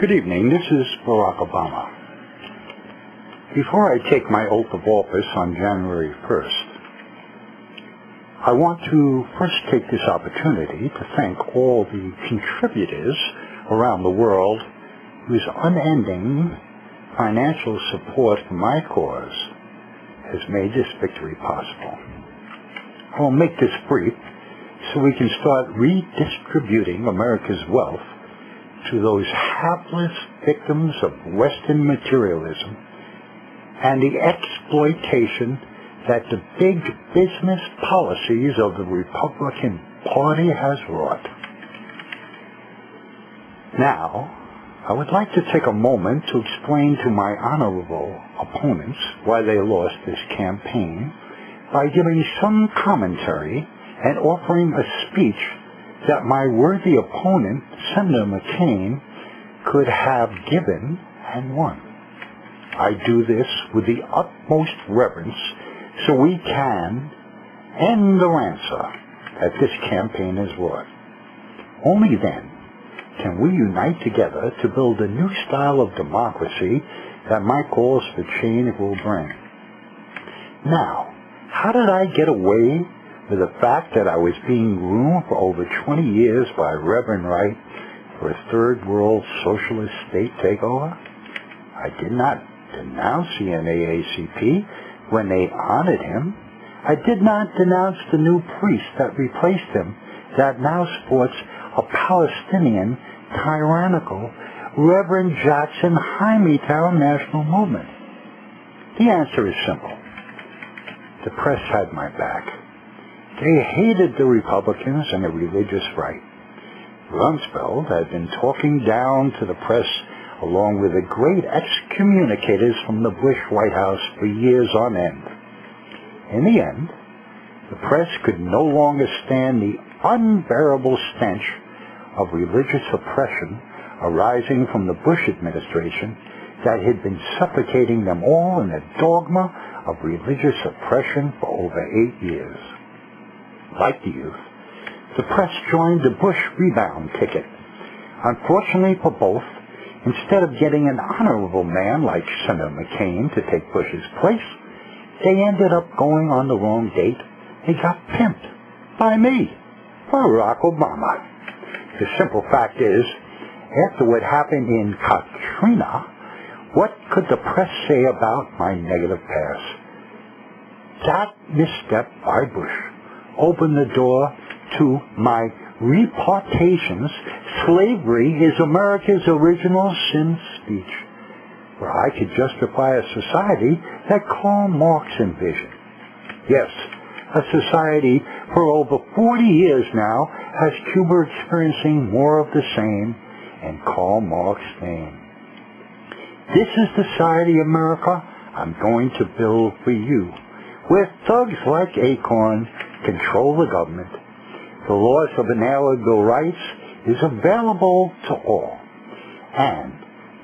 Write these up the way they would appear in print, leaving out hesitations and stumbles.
Good evening. This is Barack Obama. Before I take my oath of office on January 1st, I want to first take this opportunity to thank all the contributors around the world whose unending financial support for my cause has made this victory possible. I will make this brief so we can start redistributing America's wealth to those hapless victims of Western materialism and the exploitation that the big business policies of the Republican Party has wrought. Now, I would like to take a moment to explain to my honorable opponents why they lost this campaign by giving some commentary and offering a speech that my worthy opponent, Senator McCain, could have given and won. I do this with the utmost reverence so we can end the rancour that this campaign has wrought. Only then can we unite together to build a new style of democracy that my calls for change will bring. Now, how did I get away with the fact that I was being groomed for over 20 years by Reverend Wright for a third world socialist state takeover? I did not denounce the NAACP when they honored him. I did not denounce the new priest that replaced him that now sports a Palestinian tyrannical Reverend Jackson Hymietown National Movement. The answer is simple. The press had my back. They hated the Republicans and the religious right. Rumsfeld had been talking down to the press along with the great excommunicators from the Bush White House for years on end. In the end, the press could no longer stand the unbearable stench of religious oppression arising from the Bush administration that had been suffocating them all in the dogma of religious oppression for over 8 years. Like the youth, the press joined the Bush rebound ticket. Unfortunately for both, instead of getting an honorable man like Senator McCain to take Bush's place, they ended up going on the wrong date. They got pimped by me, Barack Obama. The simple fact is, after what happened in Katrina, what could the press say about my negative past? That misstep by Bush opened the door to my reportations. Slavery is America's original sin speech, where I could justify a society that Karl Marx envisioned. Yes, a society for over 40 years now has Cuba experiencing more of the same in Karl Marx's name. This is the society, America, I'm going to build for you, where thugs like Acorn control the government. The loss of inalienable rights is available to all, and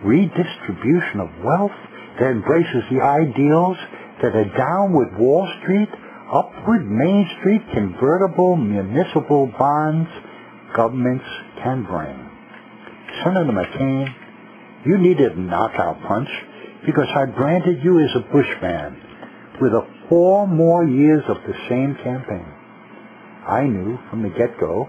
redistribution of wealth that embraces the ideals that a downward Wall Street, upward Main Street, convertible municipal bonds governments can bring. Senator McCain, you needed a knockout punch because I branded you as a Bushman with 4 more years of the same campaign. I knew from the get-go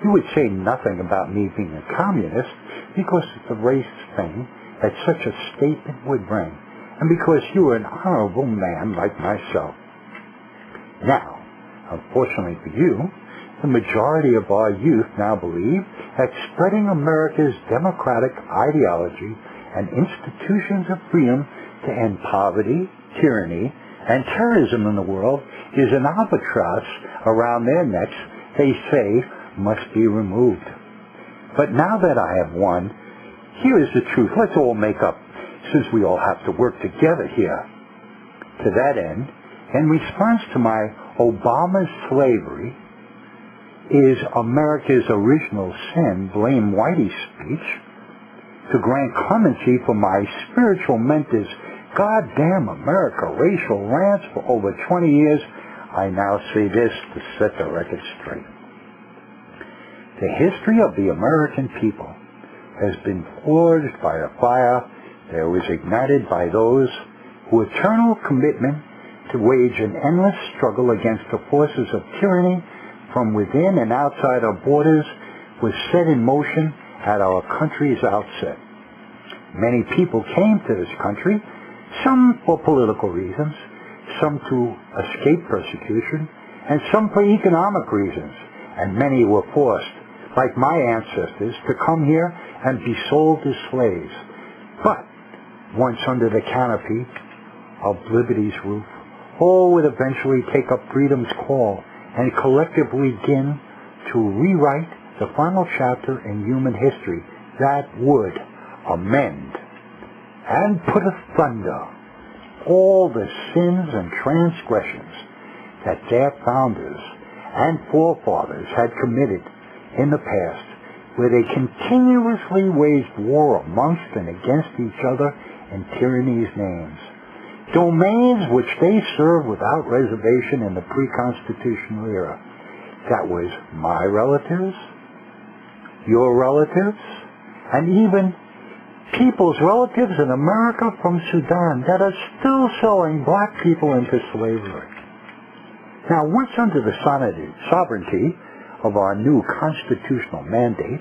you would say nothing about me being a communist because it's a race thing that such a statement would bring, and because you were an honorable man like myself. Now, unfortunately for you, the majority of our youth now believe that spreading America's democratic ideology and institutions of freedom to end poverty, tyranny, and terrorism in the world is an albatross around their necks they say must be removed. But now that I have won, here is the truth. Let's all make up, since we all have to work together here. To that end, in response to my Obama slavery is America's original sin, blame Whitey speech, to grant clemency for my spiritual mentor's goddamn America racial rants for over 20 years, I now say this to set the record straight. The history of the American people has been forged by a fire that was ignited by those whose eternal commitment to wage an endless struggle against the forces of tyranny from within and outside our borders was set in motion at our country's outset. Many people came to this country, some for political reasons, some to escape persecution, and some for economic reasons, and many were forced, like my ancestors, to come here and be sold as slaves. But once under the canopy of liberty's roof, all would eventually take up freedom's call and collectively begin to rewrite the final chapter in human history that would amend and put asunder all the sins and transgressions that their founders and forefathers had committed in the past, where they continuously waged war amongst and against each other in tyranny's names. Domains which they served without reservation in the pre-constitutional era. That was my relatives, your relatives, and even people's relatives in America from Sudan that are still selling black people into slavery. Now, once under the sovereignty of our new constitutional mandate,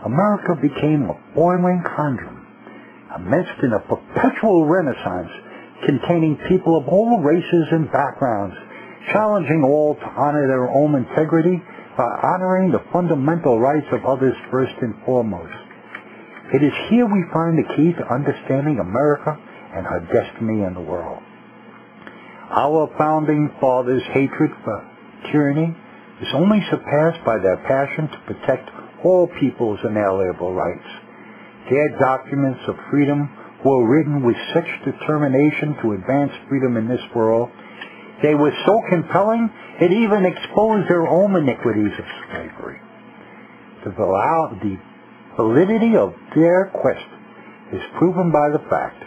America became a boiling chasm, immersed in a perpetual renaissance containing people of all races and backgrounds, challenging all to honor their own integrity by honoring the fundamental rights of others first and foremost. It is here we find the key to understanding America and her destiny in the world. Our founding fathers' hatred for tyranny is only surpassed by their passion to protect all people's inalienable rights. Their documents of freedom were written with such determination to advance freedom in this world. They were so compelling, it even exposed their own iniquities of slavery. The validity of their quest is proven by the fact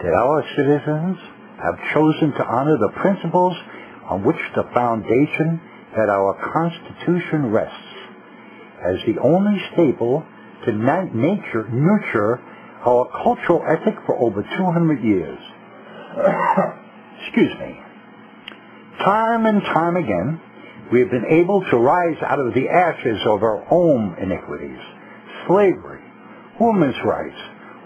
that our citizens have chosen to honor the principles on which the foundation that our Constitution rests as the only staple to nurture our cultural ethic for over 200 years. Excuse me. Time and time again, we have been able to rise out of the ashes of our own iniquities, slavery, women's rights,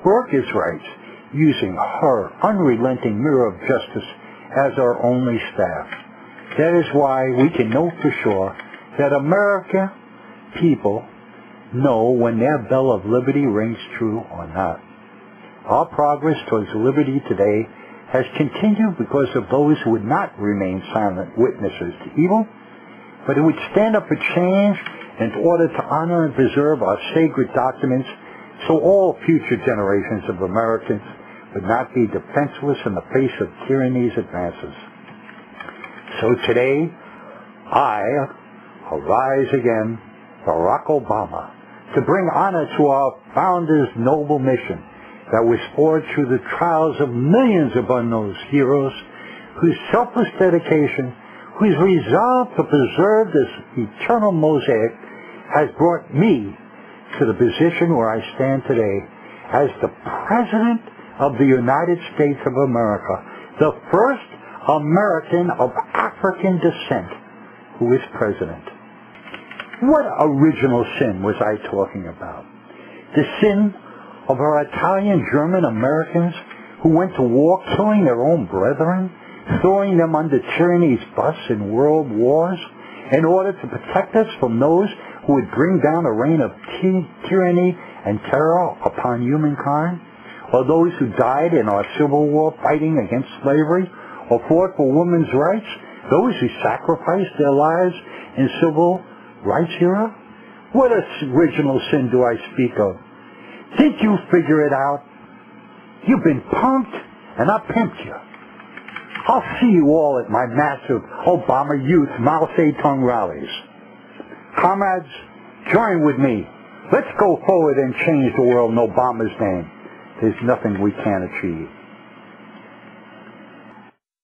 workers' rights, using her unrelenting mirror of justice as our only staff. That is why we can know for sure that American people know when their bell of liberty rings true or not. Our progress towards liberty today has continued because of those who would not remain silent witnesses to evil, but who would stand up for change in order to honor and preserve our sacred documents so all future generations of Americans would not be defenseless in the face of tyranny's advances. So today, I arise again, Barack Obama, to bring honor to our founders' noble mission that was forged through the trials of millions of unknown heroes whose selfless dedication, whose resolve to preserve this eternal mosaic has brought me to the position where I stand today as the President of the United States of America, the first American of African descent who is President. What original sin was I talking about? The sin of our Italian, German Americans who went to war killing their own brethren, throwing them under tyranny's bus in world wars in order to protect us from those who would bring down a reign of tyranny and terror upon humankind, or those who died in our Civil War fighting against slavery, or fought for women's rights, those who sacrificed their lives in civil rights era? What original sin do I speak of? Didn't you figure it out? You've been punked, and I pimped you. I'll see you all at my massive Obama Youth Mao Zedong rallies. Comrades, join with me. Let's go forward and change the world in Obama's name. There's nothing we can't achieve.